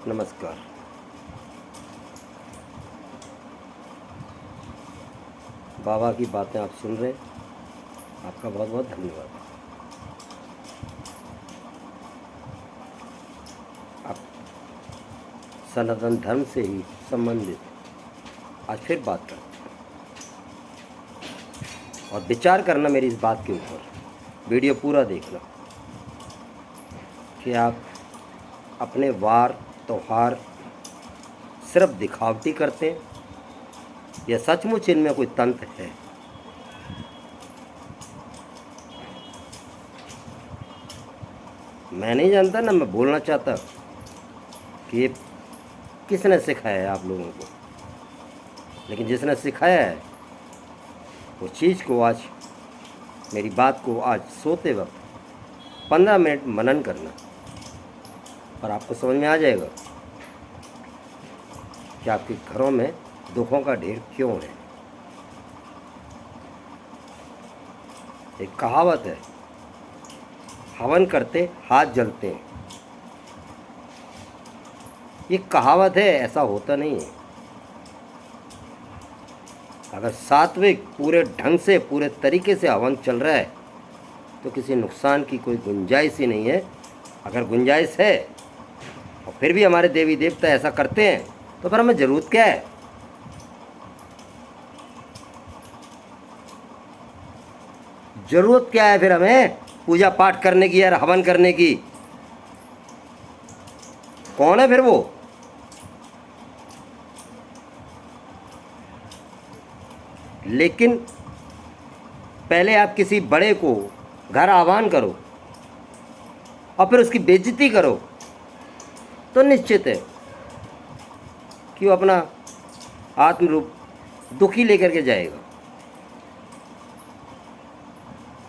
नमस्कार। बाबा की बातें आप सुन रहे हैं, आपका बहुत बहुत धन्यवाद। आप सनातन धर्म से ही संबंधित आज फिर बात करते हैं और विचार करना मेरी इस बात के ऊपर। वीडियो पूरा देखना कि आप अपने वार त्योहार सिर्फ दिखावटी करते हैं या सचमुच इनमें कोई तंत्र है। मैं नहीं जानता ना, मैं बोलना चाहता कि ये किसने सिखाया है आप लोगों को, लेकिन जिसने सिखाया है वो चीज़ को आज, मेरी बात को आज सोते वक्त 15 मिनट मनन करना और आपको समझ में आ जाएगा कि आपके घरों में दुखों का ढेर क्यों है। एक कहावत है, हवन करते हाथ जलते हैं। ये कहावत है, ऐसा होता नहीं है। अगर सात्विक पूरे ढंग से पूरे तरीके से हवन चल रहा है तो किसी नुकसान की कोई गुंजाइश ही नहीं है। अगर गुंजाइश है और फिर भी हमारे देवी देवता ऐसा करते हैं तो फिर हमें ज़रूरत क्या है। ज़रूरत क्या है फिर हमें पूजा पाठ करने की या हवन करने की? कौन है फिर वो? लेकिन पहले आप किसी बड़े को घर आह्वान करो और फिर उसकी बेइज्जती करो तो निश्चित है कि वो अपना आत्मरूप दुखी लेकर के जाएगा।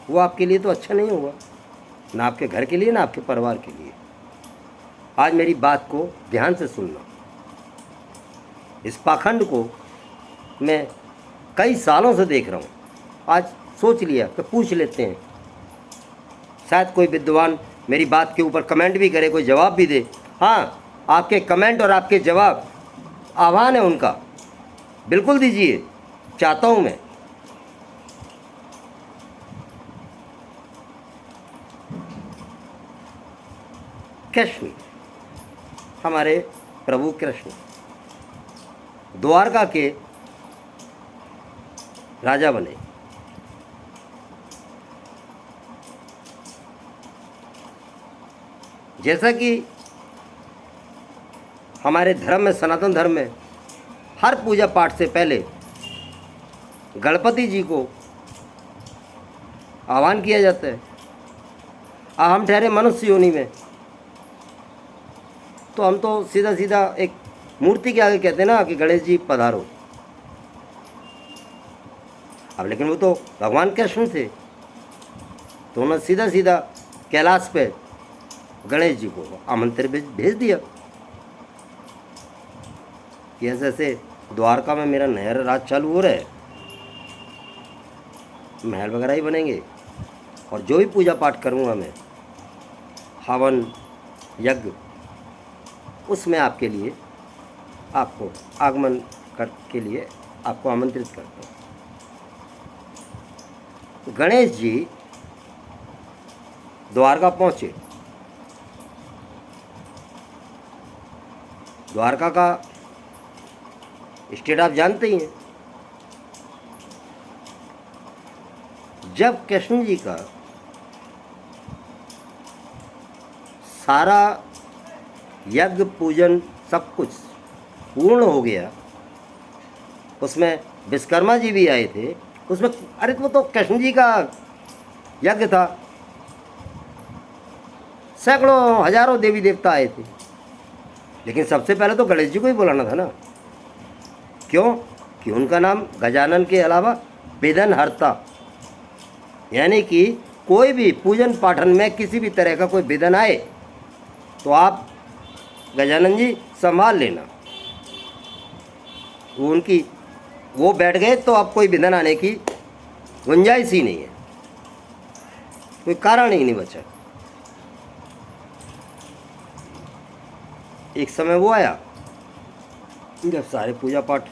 वो आपके लिए तो अच्छा नहीं होगा, ना आपके घर के लिए ना आपके परिवार के लिए। आज मेरी बात को ध्यान से सुनना। इस पाखंड को मैं कई सालों से देख रहा हूँ। आज सोच लिया कि पूछ लेते हैं, शायद कोई विद्वान मेरी बात के ऊपर कमेंट भी करे, कोई जवाब भी दे। हाँ, आपके कमेंट और आपके जवाब आह्वान है उनका, बिल्कुल दीजिए, चाहता हूँ मैं। कृष्ण, हमारे प्रभु कृष्ण द्वारका के राजा बने। जैसा कि हमारे धर्म में, सनातन धर्म में, हर पूजा पाठ से पहले गणपति जी को आह्वान किया जाता है। हम ठहरे मनुष्य योनि में, तो हम तो सीधा सीधा एक मूर्ति के आगे कहते हैं ना कि गणेश जी पधारो। अब लेकिन वो तो भगवान कृष्ण थे, तो उन्होंने सीधा सीधा कैलाश पे गणेश जी को आमंत्रण भेज दिया कि ऐसे ऐसे द्वारका में मेरा नया राज चालू हो रहा है, महल वगैरह ही बनेंगे और जो भी पूजा पाठ करूँगा मैं, हवन यज्ञ, उसमें आपके लिए, आपको आगमन कर के लिए आपको आमंत्रित करता हूँ। गणेश जी द्वारका पहुँचे। द्वारका का स्टेट आप जानते ही हैं। जब कृष्ण जी का सारा यज्ञ पूजन सब कुछ पूर्ण हो गया, उसमें विश्वकर्मा जी भी आए थे, उसमें अरे वो तो कृष्ण जी का यज्ञ था, सैकड़ों हजारों देवी देवता आए थे, लेकिन सबसे पहले तो गणेश जी को ही बुलाना था ना। क्यों? कि उनका नाम गजानन के अलावा विघ्नहर्ता, यानी कि कोई भी पूजन पाठन में किसी भी तरह का कोई विघ्न आए तो आप गजानन जी संभाल लेना। वो बैठ गए तो अब कोई विघ्न आने की गुंजाइश ही नहीं है, कोई कारण ही नहीं बचा। एक समय वो आया जब सारे पूजा पाठ,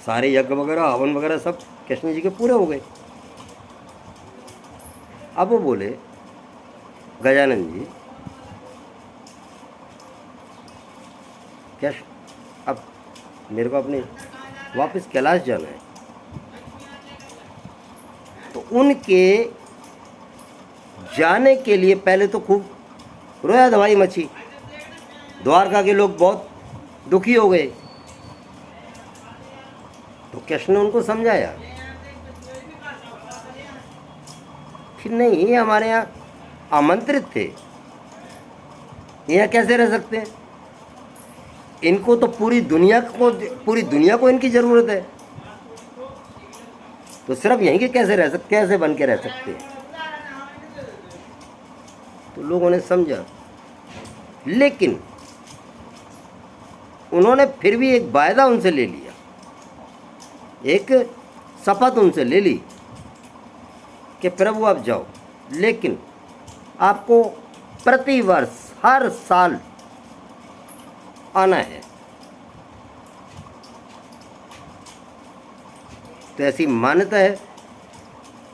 सारे यज्ञ वगैरह, हवन वगैरह सब कृष्ण जी के पूरे हो गए। अब वो बोले, गजानन जी क्या, अब मेरे को अपने वापस कैलाश जाना है। तो उनके जाने के लिए पहले तो खूब रोया धमाई मची, द्वारका के लोग बहुत दुखी हो गए। तो कृष्ण ने उनको समझाया कि नहीं, ये हमारे यहाँ आमंत्रित थे, यहाँ कैसे रह सकते हैं, इनको तो पूरी दुनिया को इनकी ज़रूरत है, तो सिर्फ यहीं के कैसे बन के रह सकते हैं। तो लोगों ने समझा, लेकिन उन्होंने फिर भी एक वायदा उनसे ले लिया, एक शपथ उनसे ले ली कि प्रभु आप जाओ, लेकिन आपको प्रति वर्ष हर साल आना है। तो ऐसी मान्यता है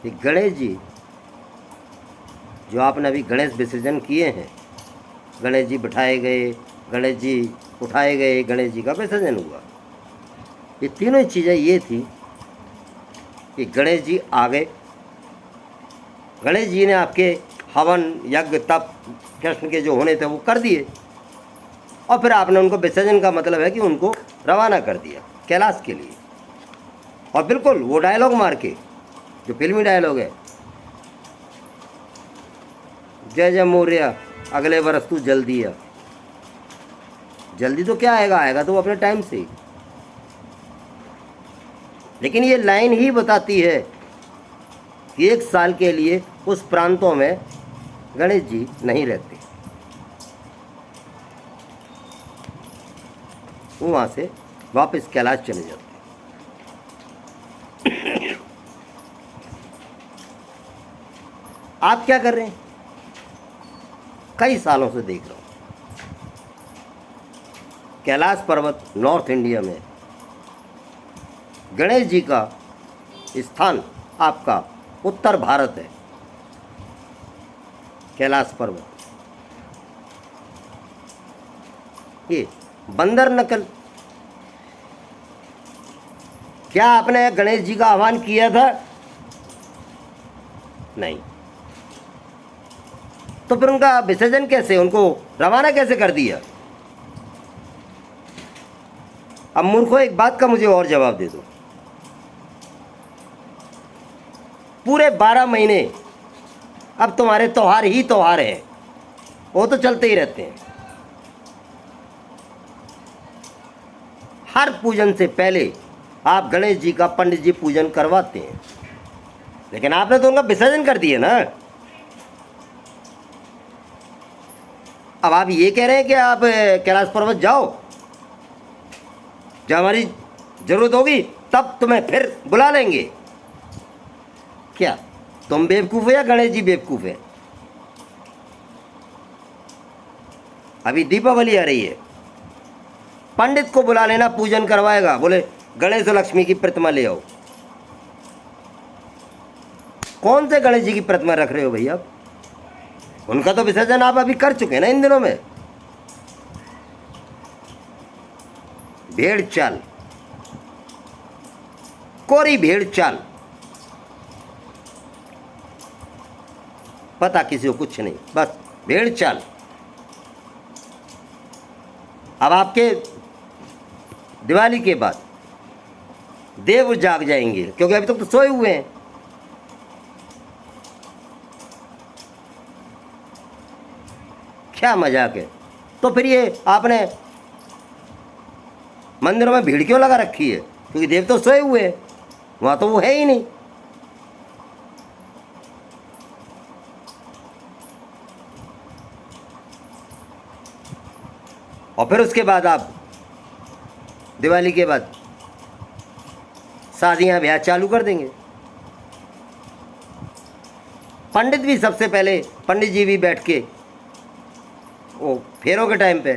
कि गणेश जी, जो आपने अभी गणेश विसर्जन किए हैं, गणेश जी बिठाए गए, गणेश जी उठाए गए, गणेश जी का विसर्जन हुआ, ये तीनों चीज़ें ये थी कि गणेश जी आ गए, गणेश जी ने आपके हवन यज्ञ तप कृष्ण के जो होने थे वो कर दिए, और फिर आपने उनको विसर्जन का मतलब है कि उनको रवाना कर दिया कैलाश के लिए। और बिल्कुल वो डायलॉग मार के, जो फिल्मी डायलॉग है, जय जय मोरया अगले बरस तू जल्दी आ। जल्दी तो क्या आएगा, आएगा तो अपने टाइम से ही। लेकिन ये लाइन ही बताती है कि एक साल के लिए उस प्रांतों में गणेश जी नहीं रहते, वो वहाँ से वापस कैलाश चले जाते। आप क्या कर रहे हैं? कई सालों से देख रहा हूँ, कैलाश पर्वत नॉर्थ इंडिया में गणेश जी का स्थान आपका उत्तर भारत है। कैलाश पर्वत, ये बंदर नकल, क्या आपने गणेश जी का आह्वान किया था? नहीं। तो फिर उनका विसर्जन कैसे, उनको रवाना कैसे कर दिया? अब मूर्खों, एक बात का मुझे और जवाब दे दो। पूरे 12 महीने अब तुम्हारे त्योहार ही त्योहार हैं, वो तो चलते ही रहते हैं। हर पूजन से पहले आप गणेश जी का पंडित जी पूजन करवाते हैं, लेकिन आपने तो उनका विसर्जन कर दिया ना। अब आप ये कह रहे हैं कि आप कैलाश पर्वत जाओ, जब हमारी जरूरत होगी तब तुम्हें फिर बुला लेंगे। क्या तुम बेवकूफ़ हो या गणेश जी बेवकूफ़ है? अभी दीपावली आ रही है, पंडित को बुला लेना, पूजन करवाएगा, बोले गणेश और लक्ष्मी की प्रतिमा ले आओ। कौन से गणेश जी की प्रतिमा रख रहे हो भैया? उनका तो विसर्जन आप अभी कर चुके हैं ना इन दिनों में। भेड़ चाल, कोरी भेड़ चाल, पता किसी को कुछ नहीं, बस भेड़ चाल। अब आपके दिवाली के बाद देव जाग जाएंगे, क्योंकि अभी तक तो सोए हुए हैं। क्या मजाक है? तो फिर ये आपने मंदिरों में भीड़ क्यों लगा रखी है? क्योंकि देव तो सोए हुए हैं, वहाँ तो वो है ही नहीं। और फिर उसके बाद आप दिवाली के बाद शादियाँ ब्याह चालू कर देंगे। पंडित भी सबसे पहले, पंडित जी भी बैठ के वो फेरों के टाइम पे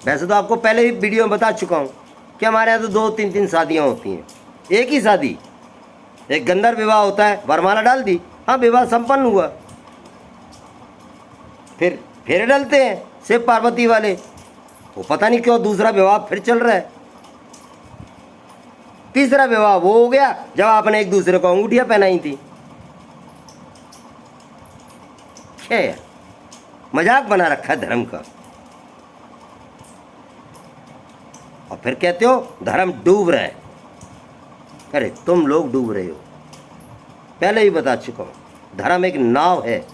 वैसे तो आपको पहले ही वीडियो में बता चुका हूँ कि हमारे यहाँ तो 2-3 शादियाँ होती हैं, एक ही शादी, एक गंधर्व विवाह होता है, वरमाला डाल दी, हाँ विवाह संपन्न हुआ, फिर फेरे डलते हैं शिव पार्वती वाले, वो पता नहीं क्यों दूसरा विवाह फिर चल रहा है। तीसरा विवाह वो हो गया जब आपने एक दूसरे को अंगूठियां पहनाई थी। क्या यार, मजाक बना रखा है धर्म का, और फिर कहते हो धर्म डूब रहा है। अरे तुम लोग डूब रहे हो, पहले ही बता चुका हूं, धर्म एक नाव है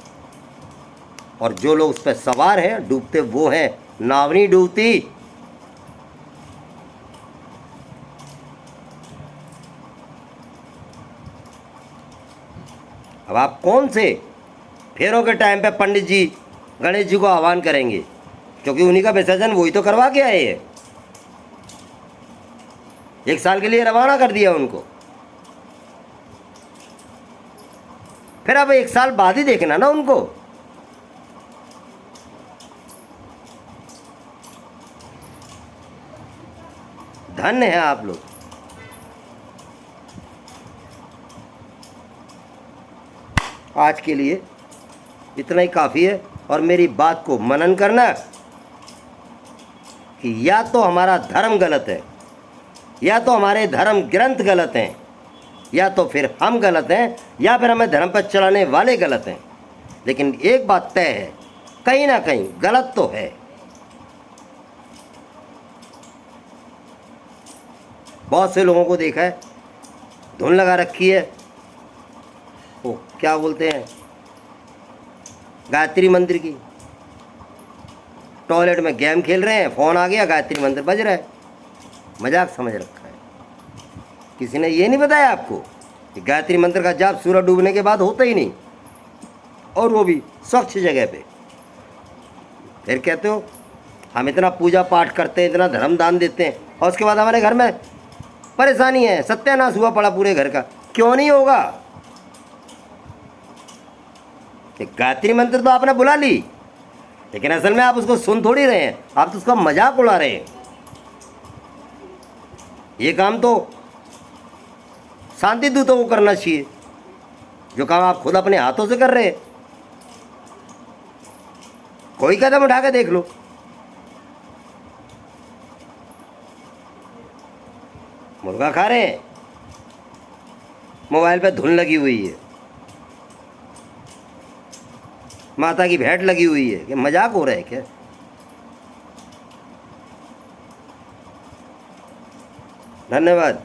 और जो लोग उस पर सवार हैं डूबते वो हैं, नाव नहीं डूबती। अब आप कौन से फेरों के टाइम पे पंडित जी गणेश जी को आह्वान करेंगे, क्योंकि उन्हीं का विसर्जन वही तो करवा के आए हैं, 1 साल के लिए रवाना कर दिया उनको, फिर अब 1 साल बाद ही देखना ना उनको। धन्य है आप लोग। आज के लिए इतना ही काफ़ी है, और मेरी बात को मनन करना कि या तो हमारा धर्म गलत है, या तो हमारे धर्म ग्रंथ गलत हैं, या तो फिर हम गलत हैं, या फिर हमें धर्म पर चलाने वाले गलत हैं। लेकिन एक बात तय है, कहीं ना कहीं गलत तो है। बहुत से लोगों को देखा है धुन लगा रखी है, वो क्या बोलते हैं, गायत्री मंत्र की, टॉयलेट में गेम खेल रहे हैं, फ़ोन आ गया गायत्री मंत्र बज रहा है, मजाक समझ रखा है। किसी ने ये नहीं बताया आपको कि गायत्री मंत्र का जाप सूरज डूबने के बाद होता ही नहीं, और वो भी स्वच्छ जगह पे। फिर कहते हो हम इतना पूजा पाठ करते हैं, इतना धर्म दान देते हैं, और उसके बाद हमारे घर में परेशानी है, सत्यानाश हुआ पड़ा पूरे घर का। क्यों नहीं होगा? गायत्री मंत्र तो आपने बुला ली, लेकिन असल में आप उसको सुन थोड़ी रहे हैं, आप तो उसका मजाक उड़ा रहे हैं। ये काम तो शांति दूतों को करना चाहिए, जो काम आप खुद अपने हाथों से कर रहे हैं। कोई कदम उठा के देख लो। मुर्गा खा रहे हैं, मोबाइल पे धुन लगी हुई है, माता की भेंट लगी हुई है, कि मजाक हो रहा है क्या? धन्यवाद।